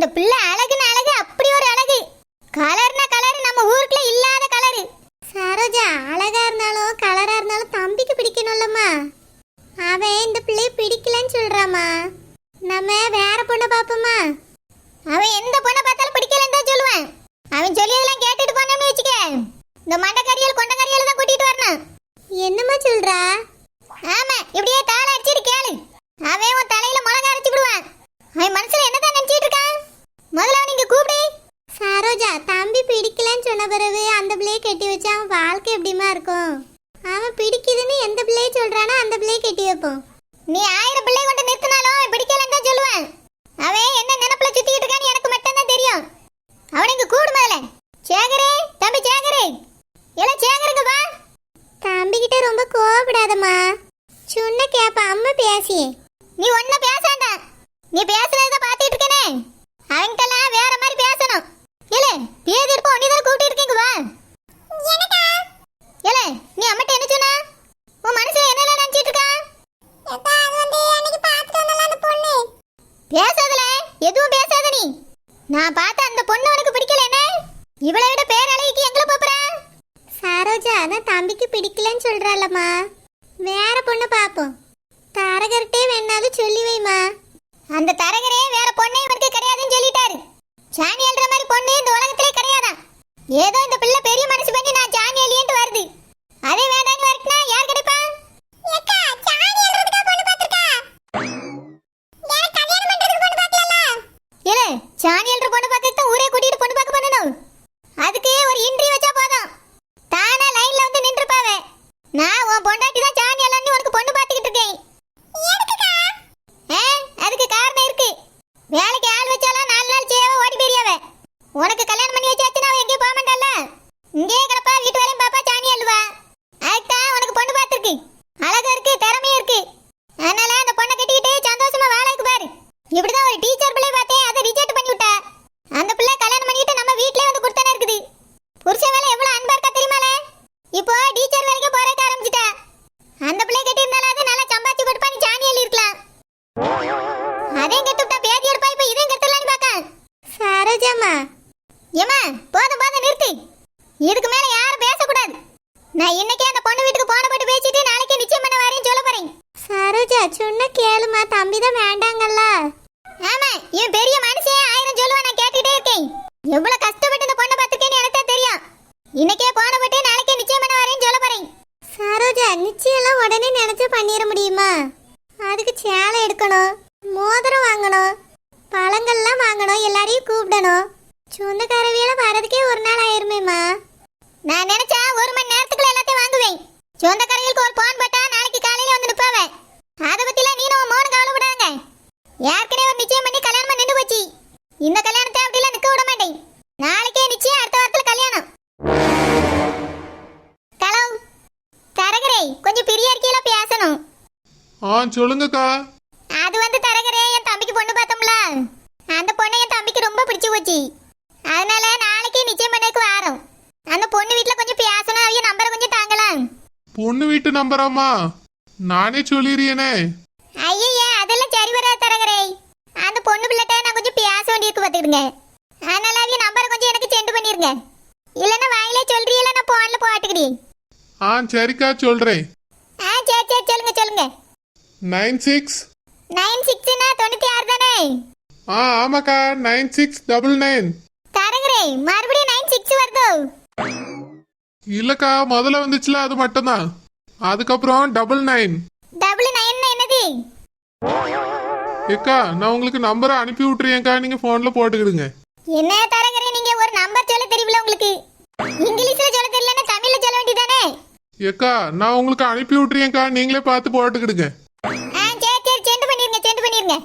அந்த பிள்ளை அழகுன்னு அழகு, அப்படி ஒரு அழகு. கலர்னா கலர், நம்ம ஊருக்குள்ள இல்லாத கலரு. சரோஜா, அழகா இருந்தாலும் கலரா இருந்தாலும் தம்பிக்கு பிடிக்கணும்லம்மா. அவன் இந்த பிள்ளைய பிடிக்கலன்னு சொல்றாமா. நம்ம வேற பொண்ணை பாப்போமா? அவன் எந்த பொண்ணை பார்த்தாலும் பிடிக்கலன்னு தான் சொல்லுவான். அவன் சொல்லியதெல்லாம் கேட்டுட்டு போனோம்னு வச்சுக்க, இந்த மண்டக்கறியல் கொண்டக்கறியல் தான் கூட்டிட்டு வரணும். என்னம்மா சொல்றா? ஆமா, இப்படியே தாள அடிச்சிட்டு கேளு. அவன் உன் தலையில மிளகா அரைச்சு விடுவான். அவன் மனசுல என்னதான் நினைச்சிட்டு இருக்கான்? முதல்ல நீங்க கூப்பிடு. சரோஜா, தம்பி பிடிக்கலன்னு சொன்ன பிறகு அந்த பிள்ளைய கட்டி வச்சா அவன் வாழ்க்கை எப்படிமா இருக்கும்? அவன் பிடிக்குதுன்னு எந்த பிள்ளைய சொல்றானோ அந்த பிள்ளைய கட்டி வைப்போம். நீ 1000 பிள்ளை கொண்டு நிறுத்தினாலும் அவன் பிடிக்கலன்னு தான் சொல்லுவான். அவன் என்ன நினைப்புல சுத்திட்டு இருக்கான்னு எனக்கு மட்டும் தான் தெரியும். அவனுக்கு கூடு மேல. சேகரே, தம்பி சேகரே, எல்லாம் சேகருங்க வா. தம்பி கிட்ட ரொம்ப கோவப்படாதம்மா. சொன்ன கேப்ப அம்மா பேசி. நீ ஒன்ன பேசாண்டா. நீ பேசுறத பாத்துட்டு இருக்கனே. அவங்கெல்லாம் வேற மாதிரி பேசணும். ஏலே, பேதி இருப்ப ஒண்ணிதான் கூப்பிட்டு இருக்கீங்க வா. என்னடா? ஏலே, நீ அம்மாட்ட என்ன சொன்னா? உன் மனசுல என்னெல்லாம் நினைச்சிட்டு இருக்கா? எப்பா, அது வந்து அன்னைக்கு பார்த்துட்டு வந்தல அந்த பொண்ணு. பேசாதல, எதுவும் பேசாத நீ. நான் பார்த்த அந்த பொண்ணு உனக்கு பிடிக்கல என்ன? இவளை விட பேர் அழகிக்கு எங்களை போறா? சரோஜா, அதான் தம்பிக்கு பிடிக்கலன்னு சொல்றாளம்மா. வேற பொண்ணை பாப்போம். தரகர்ட்டே வேணாலும் சொல்லி வைமா. அந்த தரகரே வேற பொண்ணே இவனுக்கு கிடையாதுன்னு சொல்லிட்டாரு. சாணி அல்ற மாதிரி பொண்ணு இந்த உலகத்திலே கிடையாதான். ஏதோ இந்த பிள்ளை பெரிய மனசு பண்ணி நான் சாணி அலியன்ட்டு வருது. அதே வேண்டான்னு வரட்டுனா யார் கிடைப்பா? ஏக்கா, சாணி அல்றதுக்கா பொண்ணு பாத்துக்கா? எனக்கு கல்யாணம் பண்றதுக்கு பொண்ணு பார்க்கலல. ஏலே, சாணி அல்ற பொண்ணு பார்க்கத்தான் ஊரே கூட்டிட்டு பொண்ணு பார்க்க பண்ணணும். அதுக்கு ஒரு இன்டர்வியூ வச்சா போதும். தானா லைன்ல வந்து நின்றுப்பாவே. நான் உன் பொண்டாட்டி தான் சாணி அலன்னு உனக்கு பொண்ணு பார்த்துக்கிட்டு இருக்கேன். அதுக்கு காரணம் இருக்கு. வேலைக்கு ஆள் வச்சாலும் 4 நாள் செய்யவே ஓடி போறியாவ. உனக்கு கல்யாணம் பண்ணி வச்சாச்சுன்னா அவன் எங்கேயும் போக மாட்டான்ல. இங்கே கிடப்பா, வீட்டு வேலையும் பாப்பா, சாணி அல்லுவா. அதுக்குதான் உனக்கு பொண்ணு பார்த்துருக்கு. அழகா இருக்கு, திறமையும் இருக்கு. அதனால அந்த பொண்ணை கட்டிக்கிட்டு சந்தோஷமா வாழக்கு பாரு. இப்படிதான் ஒரு டீச்சர் பிள்ளை பார்த்தேன், அதை ரிஜெக்ட் பண்ணி விட்டா. அந்த பிள்ளை கல்யாணம் பண்ணிட்டு நம்ம வீட்லயே வந்து கொடுத்தானே இருக்குது. புருஷன் வேலை எவ்வளவு அன்பா இருக்கா தெரியுமால? இப்போ டீச்சர் வேலைக்கு போறதுக்கு ஆரம்பிச்சிட்டா. அந்த பிள்ளை கட்டி இருந்தாலும் அது நல்லா சம்பாதிச்சு கொடுப்பா, நீ சாணி அள்ளி இருக்கலாம். அதையும் கெட்டுட்டா, பேதி எடுப்பா. இப்ப இதையும் கெட்டலான்னு பாக்க. சரோஜாம்மா, ஏமா, போதும் போதும் நிறுத்தி. இதுக்கு மேல யாரும் பேசக்கூடாது. நான் இன்னைக்கே அந்த பொண்ணு வீட்டுக்கு போன போட்டு பேசிட்டு நாளைக்கு நிச்சயம் பண்ண வரேன்னு சொல்ல போறேன். சரோஜா, சொன்ன கேளுமா. தம்பி தான் வேண்டாங்கல்ல. ஆமா, இவன் பெரிய மனுஷன் 1000 சொல்லுவான். நான் கேட்டுட்டே இருக்கேன். எவ்வளவு கஷ்டப்பட்டு இந்த பொண்ணை பார்த்துருக்கேன்னு எனக்கு தெரியும். இன்னைக்கே போன போட்டு நாளைக்கே நிச்சயம் பண்ண வரேன்னு சொல்ல போறேன். சரோஜா, நிச்சயம்லாம் உடனே நினைச்சு பண்ணிட முடியுமா? அதுக்கு சேலை எடுக்கணும், மோதிரம் வாங்கணும், பழங்கள்லாம் வாங்கணும், எல்லாரையும் கூப்பிடணும். சொந்தக்காரவியில வரதுக்கே ஒரு நாள் ஆயிருமேம்மா. நான் நினைச்சா 1 மணி நேரத்துக்குள்ள எல்லாத்தையும் வாங்குவேன். சொந்தக்காரங்களுக்கு ஒரு போன் போட்டா நாளைக்கு காலையில வந்து நிப்பாவே. அதை பத்திலாம் நீனும் உன் மோனும் கவலைப்படாங்க. ஏற்கனவே ஒரு நிச்சயம் பண்ணி கல்யாணம் நின்று போச்சு. இந்த கல்யாணத்தை அப்படிலாம் நிக்க விட மாட்டேன். நாளைக்கே நிச்சயம், அடுத்த வாரத்துல கல்யாணம். ஹலோ தரகரே, கொஞ்சம் பெரிய அறிக்கையில பேசணும். சொல்லுங்கக்கா. அது வந்து தரகரே, என் தம்பிக்கு பொண்ணு பார்த்தோம்ல, அந்த பொண்ணை என் தம்பிக்கு ரொம்ப பிடிச்சு போச்சு. அதனால நாளைக்கு நிச்சயம் பண்ணக்கு வாரோம். அந்த பொண்ணு வீட்டுல கொஞ்சம் பேசணும். அவங்க நம்பரை கொஞ்சம் தாங்கலாம். பொண்ணு வீட்டு நம்பராமா? நானே சொல்லிடுறேனே. ஐயே, அதெல்லாம் சரி வராது தரகரே. அந்த பொண்ணு பிள்ளைட்ட நான் கொஞ்சம் பேச வேண்டியிருக்கு பாத்துக்கிடுங்க. அதனால அவங்க நம்பரை கொஞ்சம் எனக்கு சென்ட் பண்ணிருங்க. இல்லன்னா வாயிலே சொல்றீங்களா, நான் போன்ல போட்டுக்கிறேன். சரிக்கா சொல்றேன். சரி சரி, சொல்லுங்க சொல்லுங்க. 96 96னா 96 தானே? ஆமாக்கா, 9699. தரகரே, மறுபடியும் 96 வருதோ? இல்லக்கா, முதல்ல வந்துச்சுல அது மட்டும்தான். அதுக்கப்புறம் 99. 99 என்னது? ஏக்கா, நான் உங்களுக்கு நம்பரை அனுப்பி விட்டுறேன்க்கா, நீங்க போன்ல போட்டுக்கிடுங்க. என்ன தரகரே, நீங்க ஒரு நம்பர் சொல்ல தெரியல உங்களுக்கு? இங்கிலீஷ்ல சொல்ல தெரியலன்னா தமிழ்ல சொல்ல வேண்டியதானே? ஏக்கா, நான் உங்களுக்கு அனுப்பி விட்டுறேன்க்கா, நீங்களே பார்த்து போட்டுக்கிடுங்க. சரி சரி, சென்ட் பண்ணிருங்க சென்ட் பண்ணிருங்க.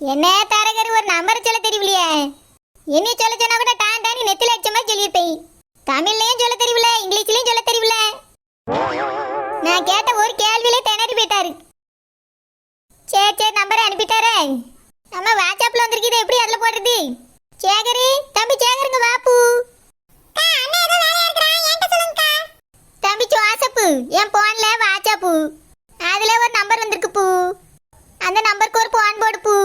என்ன தரகர், ஒரு நம்பர் சொல்ல தெரியலையே? என்ன சொல்ல சொன்னா கூட டான் டான் நெத்தில அடிச்ச மாதிரி சொல்லியிருப்பேன். தமிழ்லயும் சொல்ல தெரியல, இங்கிலீஷ்லயும் சொல்ல தெரியல. நான் கேட்ட ஒரு கேள்வியிலே திணறி போயிட்டாரு. சரி சரி, நம்பரை அனுப்பிட்டாரே. நம்ம வாட்ஸ்அப்ல வந்திருக்குது, எப்படி அதுல போடுறது? சேகரி, தம்பி சேகருங்க வாப்பு. தம்பி வாட்ஸ்அப், என் போன்ல வாட்ஸ்அப், அதுல ஒரு நம்பர் வந்திருக்கு பூ. அந்த நம்பருக்கு ஒரு போன் போடு பூ.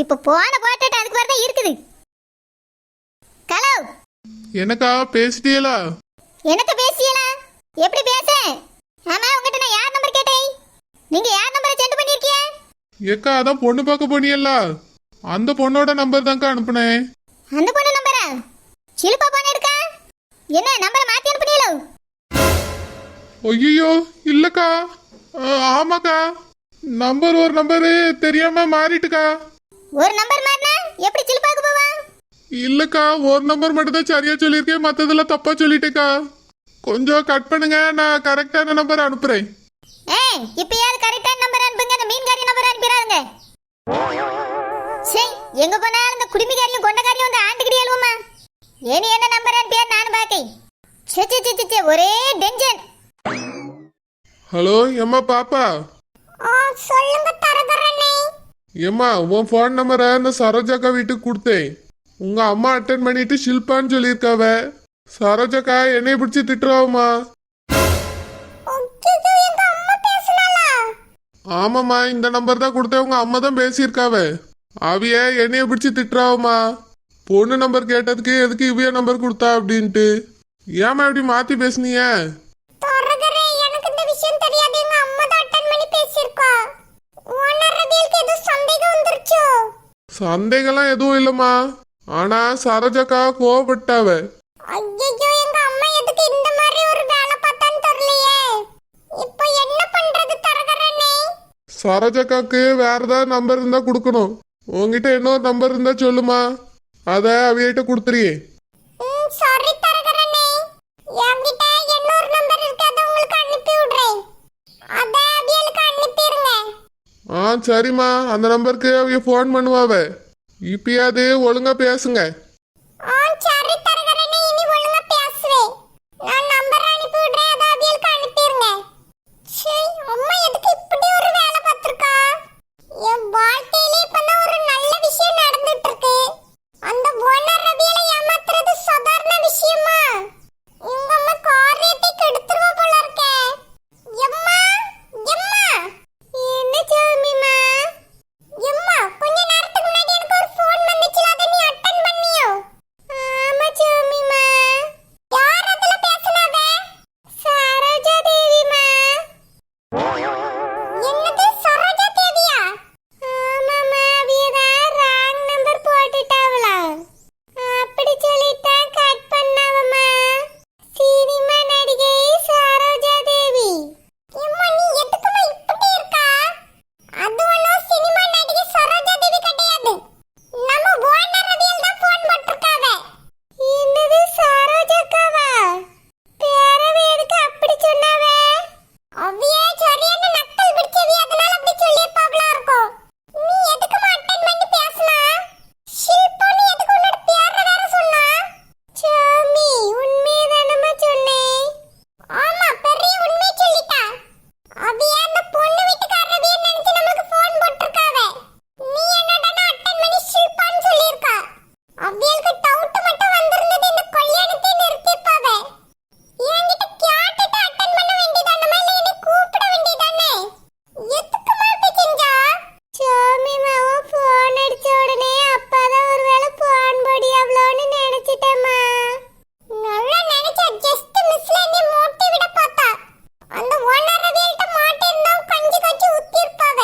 இப்ப போன போட்டுட்டு அதுக்கு வரதான் இருக்குது. ஹலோ, என்னக்கா பேசிட்டீங்களா? என்னத்த பேசியலா? எப்படி பேச? ஆமா, உங்ககிட்ட நான் யார் நம்பர் கேட்டேன்? நீங்க யார் நம்பரை சென்ட் பண்ணிருக்கீங்க? ஏக்கா அதான் பொண்ணு பார்க்க போனியல்ல, அந்த பொண்ணோட நம்பர் தான்க்கா அனுப்புனேன். அந்த பொண்ணு நம்பரா? சிலுப்பா போன எடுக்கா? என்ன நம்பரை மாத்தி அனுப்புனீங்களோ? ஐயோ இல்லக்கா, ஆமாக்கா, நம்பர் ஒரு நம்பரு தெரியாம மாறிட்டுக்கா. ஒரு நம்பர் மாறினா எப்படி சிலுப்பாக்கு போவா? இல்லக்கா, ஒரு நம்பர் மட்டும் தான் சரியா சொல்லியிருக்கேன், மத்ததெல்லாம் தப்பா சொல்லிட்டேக்கா. கொஞ்சம் கட் பண்ணுங்க, நான் கரெக்டான நம்பர் அனுப்புறேன். இப்பயாவது கரெக்டான நம்பர் அனுப்புங்க, அந்த மீன்காரி நம்பர் அனுப்பிடாதுங்க. சரி, எங்க போனாலும் இந்த குடுமிகாரியும் கொண்டகாரியும் வந்து ஆண்டுகிட்டே அழுவுமா? ஏனி என்ன நம்பர் அனுப்பியார் நானும் பாக்கேன். சே ஒரே டென்ஷன். ஹலோ எம்மா பாப்பா. சொல்லுங்க தரதரனே. ஏம்மா உன் ஃபோன் நம்பரை அந்த சரோஜாக்கா வீட்டுக்கு கொடுத்தேன். உங்க அம்மா அட்டன் பண்ணிட்டு ஷில்பான்னு சொல்லியிருக்காவ. சரோஜாக்கா என்னைய பிடிச்சி திட்டுறாவுமா. ஆமாம்மா, இந்த நம்பர் தான் கொடுத்தேன், உங்க அம்மா தான் பேசியிருக்காவ. அவிய என்னைய பிடிச்சி திட்டுறாவுமா. பொண்ணு நம்பர் கேட்டதுக்கு எதுக்கு இவைய நம்பர் கொடுத்தா அப்படின்ட்டு. ஏமா இப்படி மாத்தி பேசுனீங்க? எனக்கு இந்த விஷயம் தெரியாது, எங்க அம்மா தான் அட்டெண்ட் பண்ணி பேசியிருக்கா. ஓனர் ரபியலுக்கு ஏதோ சந்தேகம் வந்துருச்சு. சந்தேகம்லாம் எதுவும் இல்லம்மா, ஆனா சரோஜாக்கா கோவப்பட்டாவ. ஐயோ, எங்க அம்மா எதுக்கு இந்த மாதிரி ஒரு வேலை பார்த்தான்னு தெரியலையே. இப்போ என்ன பண்றது தரகரனே? சரோஜாக்காக்கு வேற ஏதாவது நம்பர் இருந்தா கொடுக்கணும். உங்ககிட்ட இன்னொரு நம்பர் இருந்தா சொல்லுமா, அத அவியிட்ட கொடுத்துறியே. சாரி தரகரனே, என்கிட்ட இன்னொரு நம்பர் இருக்கு, அத உங்களுக்கு அனுப்பி விடுறேன். அத அவியலுக்கு அனுப்பிடுங்க. சரிம்மா, அந்த நம்பருக்கு அவிய ஃபோன் பண்ணுவாவ. இப்பயாவது ஒழுங்கா பேசுங்க. சரி தரகரனே, இனி ஒழுங்கா பேசுவேன். நான் நம்பர் அனுப்பி விடுறேன், அத அவியலுக்கு அனுப்பிடுங்க. சரி, அம்மா எதுக்கு இப்படி ஒரு வேலை பார்த்திருக்கா? என் வாழ்க்கையிலே இப்பதான் ஒரு நல்ல விஷயம் நடந்துட்டு இருக்கு. அந்த ஓனர் ரபியலை ஏமாத்துறது சாதாரண விஷயமா? உங்க அம்மா காரியத்தை கெடுத்துருவா போல இருக்கே. எம்மா எம்மா, என்ன சௌமிமா? எம்மா, கொஞ்ச நேரத்துக்கு முன்னாடி எனக்கு ஒரு ஃபோன் வந்துச்சுல, அத நீ அட்டெண்ட் பண்ணியோ? ஆமா சௌமிமா. யார் அதுல பேசுனாவ? சரோஜா தேவிமா. என்னது சரோஜா தேவியா? ஆமாமா, அவியதா ராங் நம்பர் போட்டுட்டாவளா? அப்படி சொல்லித்தான் கட் பண்ணாவம்மா. சினிமா நடிகை சரோஜா தேவி. எம்மா, நீ எதுக்குமா இப்படி இருக்கா? அது ஒன்னும் சினிமா நடிகை சரோஜா தேவி கிடையாது. நம்ம ஓனர் ரவியல் தான் ஃபோன் போட்டிருக்காவ. என்னது சரோஜாக்காவா? பேரவே எதுக்கு அப்படி சொன்னாவ? அவியே சரியான நக்கல் பிடிச்சவி, அதனால அப்படி சொல்லிருப்பாவளா இருக்கும். நீ எதுக்குமா அட்டெண்ட் பண்ணி பேசனா? ஷில்பா, நீ எதுக்கு உன்னோட பேரை வேற சொன்னா? சாமி, உண்மையதானமா சொன்னேன். ஆமா, பெரிய உண்மையை சொல்லிட்டா. அவியே அந்த பொண்ணு வீட்டுக்காரவியே நினைச்சு நமக்கு ஃபோன் போட்டிருக்காவ. நீ என்னடா அட்டெண்ட் பண்ணி ஷில்பான்னு சொல்லியிருக்கா. அவியலுக்கு டவுட் மட்டும் வந்திருந்தது, இந்த கல்யாணத்தை நிறுத்திப்பாவ. என்கிட்ட கேட்டுட்டு அட்டெண்ட் பண்ண வேண்டியதானமா, இல்ல என்னை கூப்பிட வேண்டியதானே? எதுக்குமா இப்படி செஞ்சா? சாமி மாவ ஃபோன் அடிச்ச உடனே அப்பாதான் ஒருவேளை ஃபோன் போடியாவளோன்னு நினைச்சிட்டேம்மா. நல்லா நினைச்சா, ஜஸ்ட் மிஸ்ல என்னை மூட்டி விட பார்த்தா. அந்த ஓனர் ரவியல்ட்ட மாட்டி இருந்தா கஞ்சி கஞ்சி ஊத்திருப்பாவ.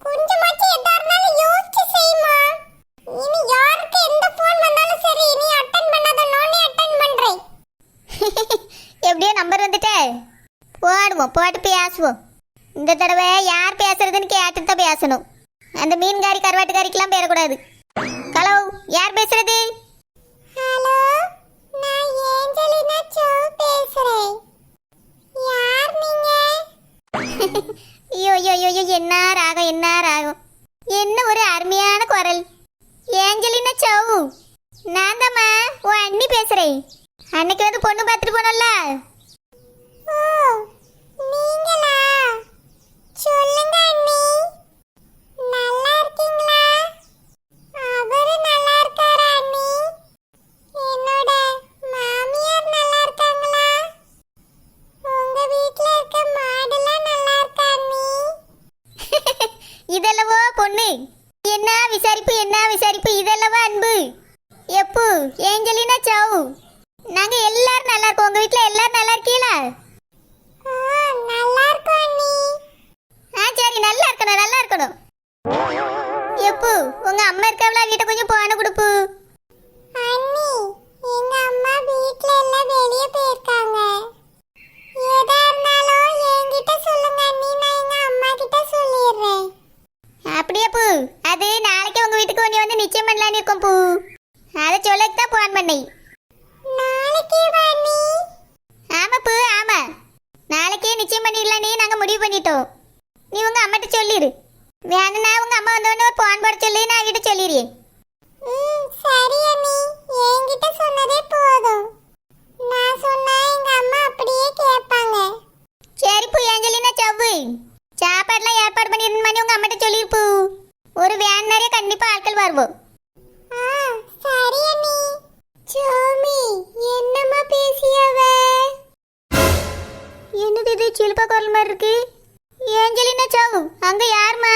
கொஞ்சமாச்சு எதா இருந்தாலும் யோசிச்சு செய்யுமா. இனி யாருக்கு எந்த ஃபோன் வந்தாலும் சரி, நீ அட்டெண்ட் பண்ணாத, நானே அட்டெண்ட் பண்றேன். எப்படியோ நம்பர் வந்துட்டே, போடுவோம், போட்டு பேசுவோம். இந்த தடவை யார் பேசுறதுன்னு கேட்டுட்டு தான் பேசணும். அந்த மீன்காரி கருவாட்டுக்காரிக்கெல்லாம் பேரக்கூடாது. ஹலோ, யார் பேசுறது? ஹலோ, நான் ஏஞ்சலினா சௌ பேசுறேன். யார் நீங்க? ஐயோ, என்ன ராகம், என்ன ராகம், என்ன ஒரு அருமையான குரல். ஏஞ்சலினா சௌ, நான் தாம்மா உன் அண்ணி பேசுறேன். அன்னைக்கு வந்து பொண்ணு பார்த்துட்டு போனோம்ல. ஓ, நீங்களா? சொல்லுங்க அண்ணி, நல்லா இருக்கீங்களா? அவரு நல்லா இருக்காரா அண்ணி? என்னோட மாமியார் நல்லா இருக்காங்களா? உங்க வீட்ல இருக்க மாடெல்லாம் நல்லா இருக்கா அண்ணி? இதெல்லவோ பொண்ணு, என்ன விசாரிப்பு, என்ன உங்க அம்மா இருக்கவளா வீட்டை கொஞ்சம் போன கொடுப்பு. அண்ணி எங்க அம்மா வீட்ல எல்லாம் வெளிய போயிருக்காங்க. ஏதா இருந்தாலும் என்கிட்ட சொல்லுங்க அண்ணி, நான் எங்க அம்மா கிட்ட சொல்லிடுறேன். அப்படியே பூ, அது நாளைக்கு உங்க வீட்டுக்கு வந்து நிச்சயம் பண்ணலான்னு இருக்கோம் பூ. அதை சொல்லக்கு தான் போன் பண்ணேன். நாளைக்கே வா அண்ணி. ஆமா பூ, ஆமா, நாளைக்கே நிச்சயம் பண்ணிடலான்னு நாங்க முடிவு பண்ணிட்டோம். நீ உங்க அம்மாட்ட சொல்லிடு. வேணும்னா உங்க அம்மா வந்தோடனே ஒரு போன் போட சொல்லி நான் கிட்ட சொல்லிடுறேன். சரி அண்ணி, என்கிட்ட சொன்னதே போதும். நான் சொன்னா எங்க அம்மா அப்படியே கேட்பாங்க. சரி பூ, ஏஞ்சலினா சவ்வு சாப்பாடுலாம் ஏற்பாடு பண்ணிடணுமான்னு உங்க அம்மாட்ட சொல்லிருப்பூ. ஒரு வேன் நிறைய கண்டிப்பா ஆட்கள் வருவோம். சரி அண்ணி. சோமி என்னம்மா பேசியவ? என்னது இது சிலுப்பா குரல் மாதிரி இருக்கு? ஏஞ்சலினா சவ்வு, அங்க யாருமா?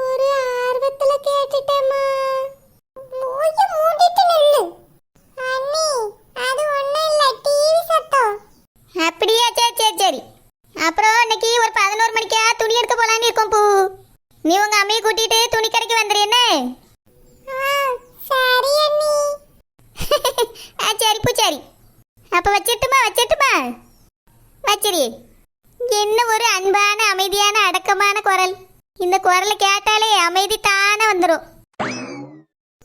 ஒரு ஆர்வத்துல கேட்டுட்டேம்மா. மூய மூடிட்டு நில்லு. அண்ணி அது ஒண்ணும் இல்ல, டிவி சத்தம். அப்படியா, சரி சரி சரி. அப்புறம் இன்னைக்கு ஒரு 11 மணிக்கா துணி எடுக்க போலான்னு இருக்கோம் பூ. நீ உங்க அம்மையை கூட்டிட்டு துணி கடைக்கு வந்துரு என்ன? சரி அண்ணி. சரி பூ, சரி. அப்ப வச்சிட்டுமா வச்சிரு. என்ன ஒரு அன்பான அமைதியான அடக்கமான குரல். இந்த குரலை கேட்டாலே அமைதி தானே வந்துடும்.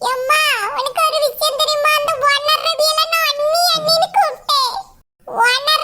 அம்மா உனக்கு ஒரு விஷயம் தெரியுமா? அந்த ஒன்னர ரபியில நான் அண்ணி அண்ணின்னு கூப்பிட்டேன். ஒன்னர